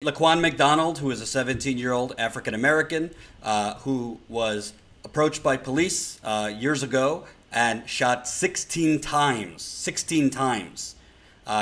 Laquan McDonald, who is a 17-year-old African American who was approached by police years ago and shot 16 times. 16 times.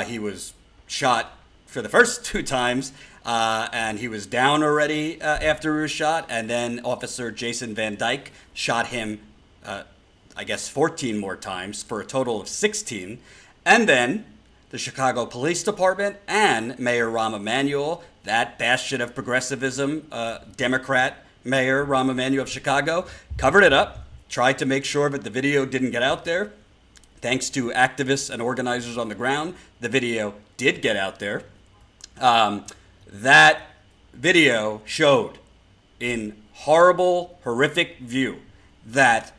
He was shot for the first two times, and he was down already after he was shot. And then Officer Jason Van Dyke shot him, I guess, 14 more times for a total of 16. And then the Chicago Police Department and Mayor Rahm Emanuel, that bastion of progressivism, Democrat Mayor Rahm Emanuel of Chicago, covered it up, tried to make sure that the video didn't get out there. Thanks to activists and organizers on the ground, the video did get out there. That video showed in horrible, horrific view that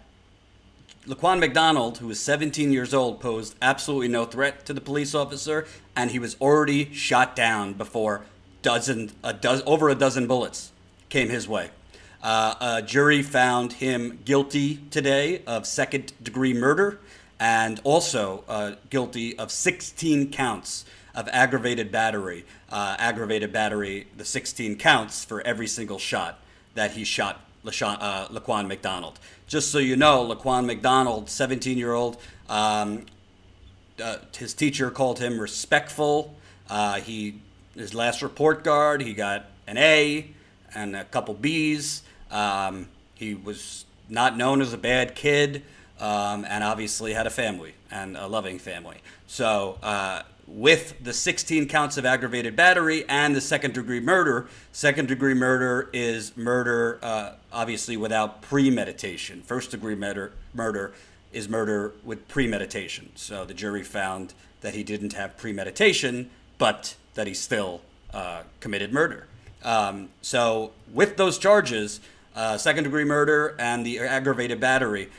Laquan McDonald, who was 17 years old, posed absolutely no threat to the police officer, and he was already shot down before over a dozen bullets came his way. A jury found him guilty today of second-degree murder and also guilty of 16 counts of aggravated battery. The 16 counts for every single shot that he shot Laquan McDonald. Just so you know, Laquan McDonald, 17-year-old, his teacher called him respectful. His last report card, he got an A and a couple B's. He was not known as a bad kid, and obviously had a family and a loving family. So with the 16 counts of aggravated battery and the second-degree murder is murder, obviously, without premeditation. First-degree murder is murder with premeditation. So the jury found that he didn't have premeditation, but that he still committed murder. So with those charges, second-degree murder and the aggravated battery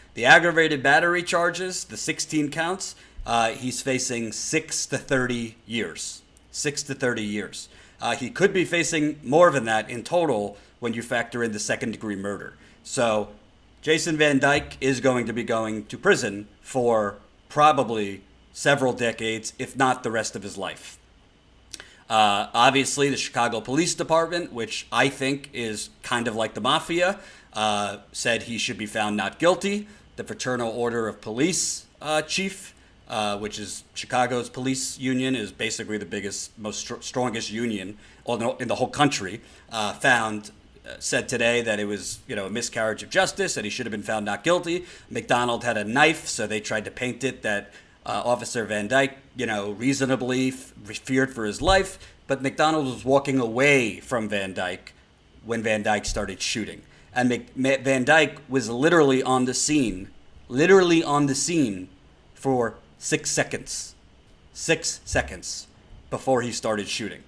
charges, the 16 counts, he's facing 6 to 30 years. 6 to 30 years. He could be facing more than that in total when you factor in the second-degree murder. So Jason Van Dyke is going to be going to prison for probably several decades, if not the rest of his life. Obviously, the Chicago Police Department, which I think is kind of like the mafia, said he should be found not guilty. The Fraternal Order of Police chief, which is Chicago's police union, is basically the biggest, most strongest union in the whole country, said today that it was, a miscarriage of justice, that he should have been found not guilty. McDonald had a knife, so they tried to paint it that Officer Van Dyke, reasonably feared for his life, but McDonald was walking away from Van Dyke when Van Dyke started shooting. And Van Dyke was literally on the scene for 6 seconds. 6 seconds before he started shooting.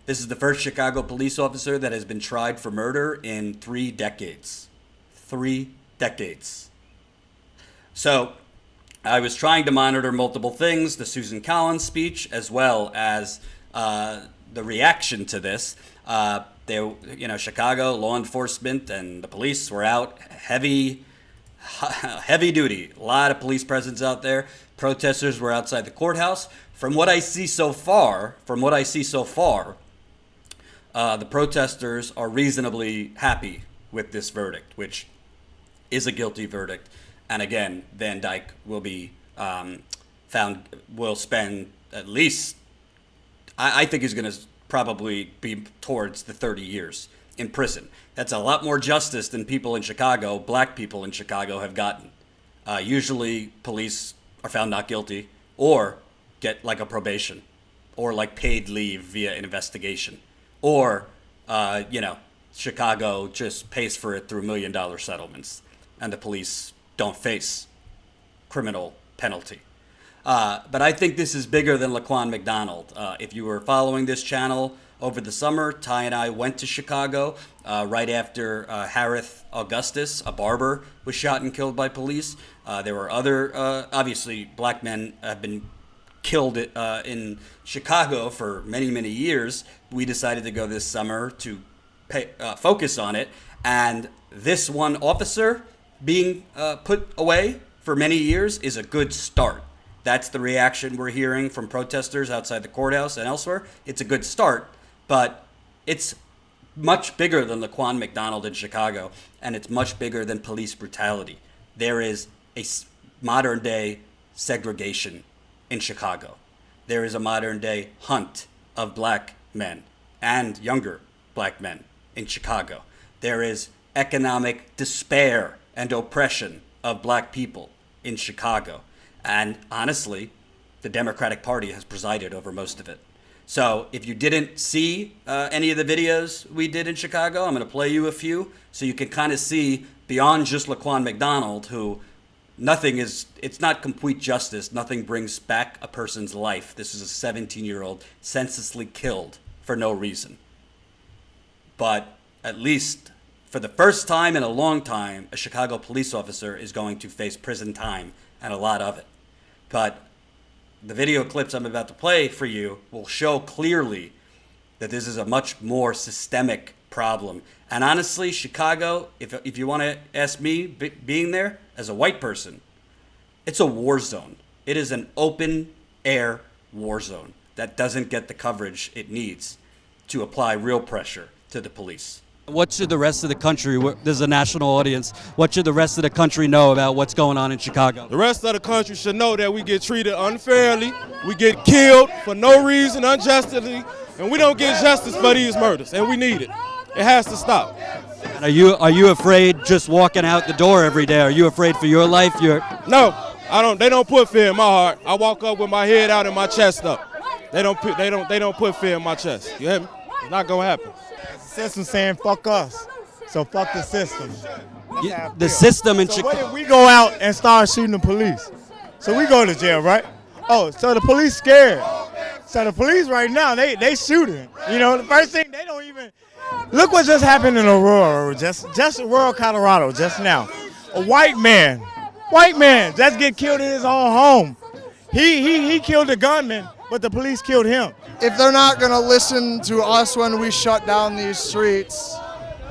This is the first Chicago police officer that has been tried for murder in 3 decades. 3 decades. So I was trying to monitor multiple things, the Susan Collins speech, as well as the reaction to this. Chicago law enforcement and the police were out heavy duty. A lot of police presence out there. Protesters were outside the courthouse. From what I see so far, the protesters are reasonably happy with this verdict, which is a guilty verdict. And again, Van Dyke will be will spend at least, I think he's going to probably be towards the 30 years in prison. That's a lot more justice than people in Chicago, black people in Chicago, have gotten. Usually police are found not guilty or get like a probation or like paid leave via an investigation. Or, Chicago just pays for it through $1 million settlements and the police don't face criminal penalty. But I think this is bigger than Laquan McDonald. If you were following this channel over the summer, Ty and I went to Chicago right after Harith Augustus, a barber, was shot and killed by police. There were other, obviously, black men have been killed in Chicago for many, many years. We decided to go this summer to focus on it. And this one officer being put away for many years is a good start. That's the reaction we're hearing from protesters outside the courthouse and elsewhere. It's a good start, but It's much bigger than Laquan McDonald in Chicago, and it's much bigger than police brutality. There is a modern day segregation in Chicago. There is a modern day hunt of black men and younger black men in Chicago. There is economic despair and oppression of black people in Chicago. And honestly, the Democratic Party has presided over most of it. So if you didn't see any of the videos we did in Chicago, I'm going to play you a few so you can kind of see beyond just Laquan McDonald, who it's not complete justice. Nothing brings back a person's life. This is a 17-year-old senselessly killed for no reason. But at least for the first time in a long time, a Chicago police officer is going to face prison time, and a lot of it. But the video clips I'm about to play for you will show clearly that this is a much more systemic problem. And honestly, Chicago, if you want to ask me, being there as a white person, it's a war zone. It is an open air war zone that doesn't get the coverage it needs to apply real pressure to the police. What should the rest of the country, there's a national audience, what should the rest of the country know about what's going on in Chicago? The rest of the country should know that we get treated unfairly, we get killed for no reason, unjustly, and we don't get justice for these murders, and we need it. It has to stop. And are you afraid just walking out the door every day? Are you afraid for your life? No, I don't. They don't put fear in my heart. I walk up with my head out and my chest up. They don't put fear in my chest. You hear me? It's not gonna happen. The system saying fuck us, so fuck the system. The system in So Chicago. what if we go out and start shooting the police? So we go to jail, right? Oh, so the police scared. So the police right now, they shooting. You know, the first thing, they don't even, look what just happened in Aurora, just rural Colorado just now. A white man just get killed in his own home. He killed the gunman, but the police killed him. If they're not going to listen to us when we shut down these streets,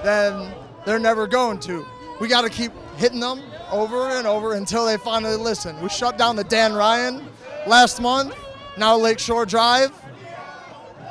then they're never going to. We got to keep hitting them over and over until they finally listen. We shut down the Dan Ryan last month, now Lakeshore Drive.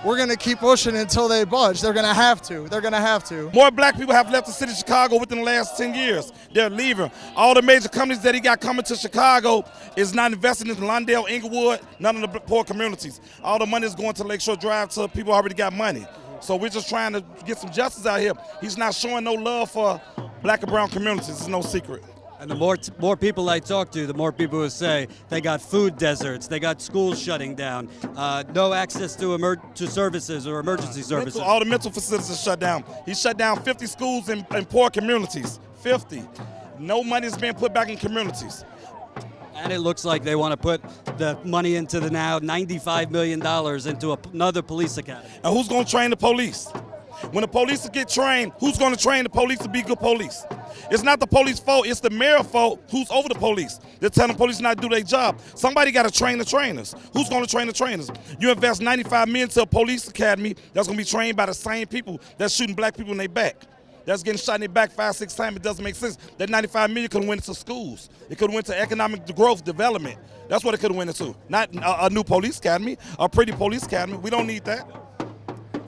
We're going to keep pushing until they budge. They're going to have to. They're going to have to. More black people have left the city of Chicago within the last 10 years. They're leaving. All the major companies that he got coming to Chicago is not investing in Lawndale, Inglewood, none of the poor communities. All the money is going to Lakeshore Drive to people who already got money. So we're just trying to get some justice out here. He's not showing no love for black and brown communities. It's no secret. And the more people I talk to, the more people will say they got food deserts, they got schools shutting down, no access to services or emergency services. All the mental facilities are shut down. He shut down 50 schools in poor communities. 50. No money is being put back in communities. And it looks like they want to put the money into the now $95 million into another police academy. And who's going to train the police? When the police get trained, who's going to train the police to be good police? It's not the police fault, it's the mayor fault who's over the police. They're telling the police not to do their job. Somebody got to train the trainers. Who's going to train the trainers? You invest $95 million to a police academy that's going to be trained by the same people that's shooting black people in their back. That's getting shot in their back 5-6 times. It doesn't make sense. That $95 million could have went into schools. It could have went to economic growth, development. That's what it could have went into. Not a new police academy, a pretty police academy. We don't need that.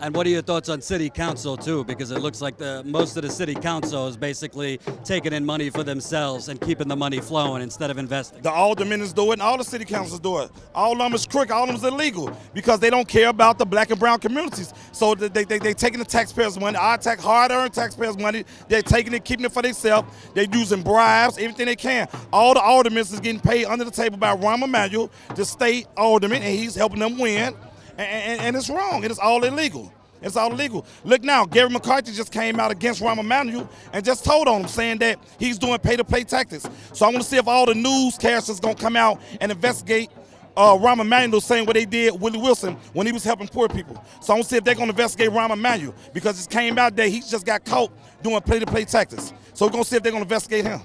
And what are your thoughts on city council, too? Because it looks like most of the city council is basically taking in money for themselves and keeping the money flowing instead of investing. The aldermen is doing it, and all the city councils do it. All of them is crooked, all of them is illegal because they don't care about the black and brown communities. So they taking the taxpayers' money, our hard-earned taxpayers' money, they're taking it, keeping it for themselves. They're using bribes, everything they can. All the aldermen is getting paid under the table by Rahm Emanuel, the state alderman, and he's helping them win. And it's wrong. It is all illegal. It's all illegal. Look now, Gary McCarthy just came out against Rahm Emanuel and just told on him, saying that he's doing pay-to-play tactics. So I want to see if all the newscasters going to come out and investigate Rahm Emanuel saying what they did Willie Wilson when he was helping poor people. So I want to see if they're going to investigate Rahm Emanuel because it came out that he just got caught doing pay-to-play tactics. So we're going to see if they're going to investigate him.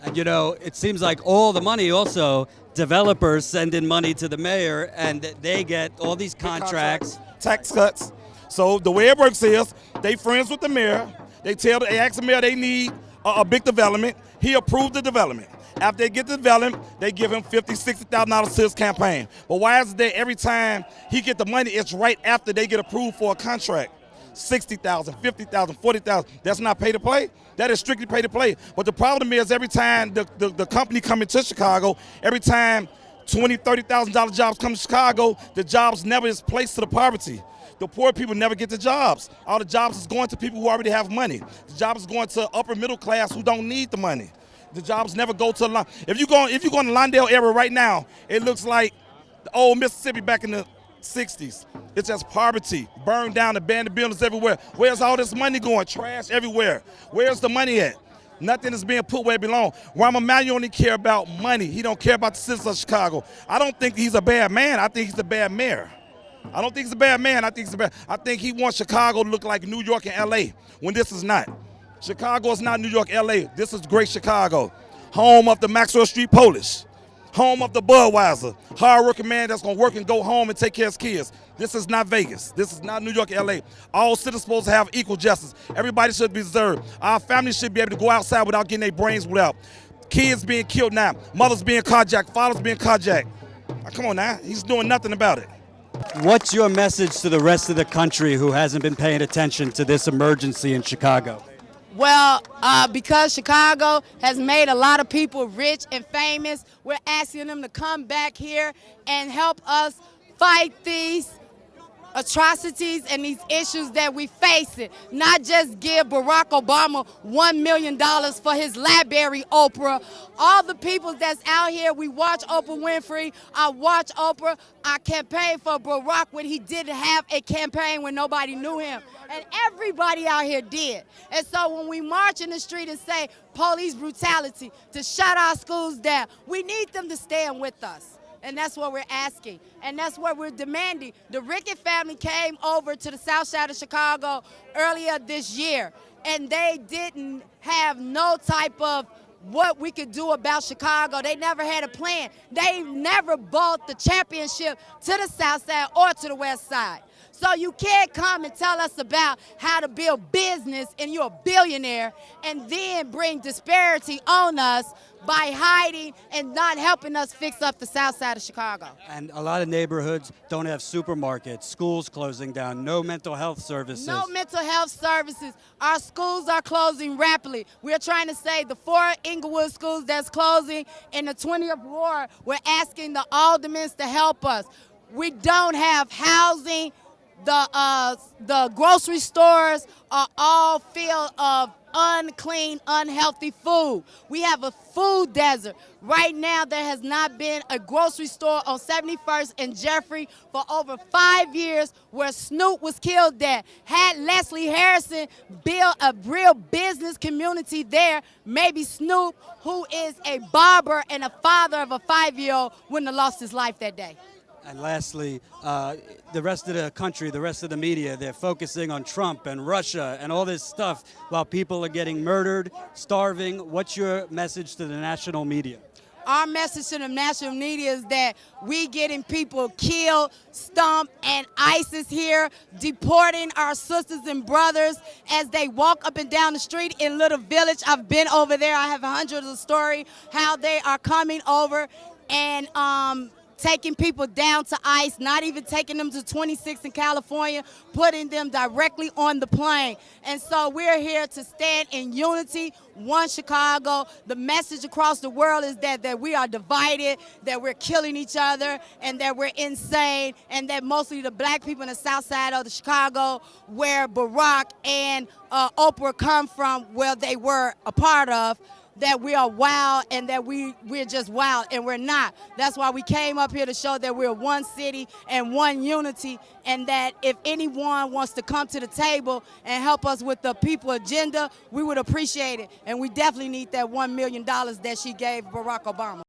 And, you know, it seems like all the money also, developers send in money to the mayor and they get all these contracts. Tax cuts. So the way it works is they friends with the mayor. They ask the mayor they need a big development. He approved the development. After they get the development, they give him $50,000, $60,000 to his campaign. But why is it that every time he get the money, it's right after they get approved for a contract? $60,000, $50,000, $40,000. That's not pay to play. That is strictly pay to play. But the problem is every time the company come into Chicago, every time $20,000, $30,000 jobs come to Chicago, the jobs never is placed to the poverty. The poor people never get the jobs. All the jobs is going to people who already have money. The jobs is going to upper middle class who don't need the money. The jobs never go to if you go in the Lawndale area right now, it looks like the old Mississippi back in the 60s. It's just poverty, burned down, abandoned buildings everywhere. Where's all this money going? Trash everywhere. Where's the money at? Nothing is being put where it belongs. Rahm Emanuel only care about money. He don't care about the citizens of Chicago. I don't think he's a bad man. I think he's a bad mayor. I don't think he's a bad man. I think he wants Chicago to look like New York and L.A. when this is not. Chicago is not New York, L.A. This is great Chicago. Home of the Maxwell Street Polish. Home of the Budweiser. Hard-working man that's going to work and go home and take care of his kids. This is not Vegas. This is not New York, L.A. All citizens supposed to have equal justice. Everybody should be deserved. Our families should be able to go outside without getting their brains blew out. Kids being killed now. Mothers being carjacked. Fathers being carjacked. Come on now. He's doing nothing about it. What's your message to the rest of the country who hasn't been paying attention to this emergency in Chicago? Well, because Chicago has made a lot of people rich and famous, we're asking them to come back here and help us fight these atrocities and these issues that we face it. Not just give Barack Obama $1 million for his library Oprah. All the people that's out here, we watch Oprah Winfrey, I watch Oprah, I campaigned for Barack when he didn't have a campaign when nobody knew him. And everybody out here did. And so when we march in the street and say police brutality, to shut our schools down, we need them to stand with us. And that's what we're asking. And that's what we're demanding. The Rickett family came over to the south side of Chicago earlier this year, and they didn't have no type of what we could do about Chicago. They never had a plan. They never bought the championship to the south side or to the west side. So you can't come and tell us about how to build business and you're a billionaire and then bring disparity on us by hiding and not helping us fix up the south side of Chicago. And a lot of neighborhoods don't have supermarkets, schools closing down, no mental health services. No mental health services. Our schools are closing rapidly. We're trying to say the 4 Inglewood schools that's closing in the 20th ward, we're asking the aldermen to help us. We don't have housing. The grocery stores are all filled of unclean, unhealthy food. We have a food desert. Right now, there has not been a grocery store on 71st and Jeffrey for over 5 years where Snoop was killed at. Had Leslie Harrison build a real business community there, maybe Snoop, who is a barber and a father of a 5-year-old, wouldn't have lost his life that day. And lastly, the rest of the country, the rest of the media, they're focusing on Trump and Russia and all this stuff while people are getting murdered, starving. What's your message to the national media? Our message to the national media is that we getting people killed, stumped, and ISIS here, deporting our sisters and brothers as they walk up and down the street in Little Village. I've been over there. I have hundreds of stories how they are coming over and taking people down to ICE, not even taking them to 26 in California, putting them directly on the plane. And so we're here to stand in unity, one Chicago. The message across the world is that we are divided, that we're killing each other, and that we're insane, and that mostly the black people in the south side of the Chicago, where Barack and Oprah come from, where they were a part of, that we are wild and that we're just wild, and we're not. That's why we came up here to show that we're one city and one unity, and that if anyone wants to come to the table and help us with the people agenda, we would appreciate it. And we definitely need that $1 million that she gave Barack Obama.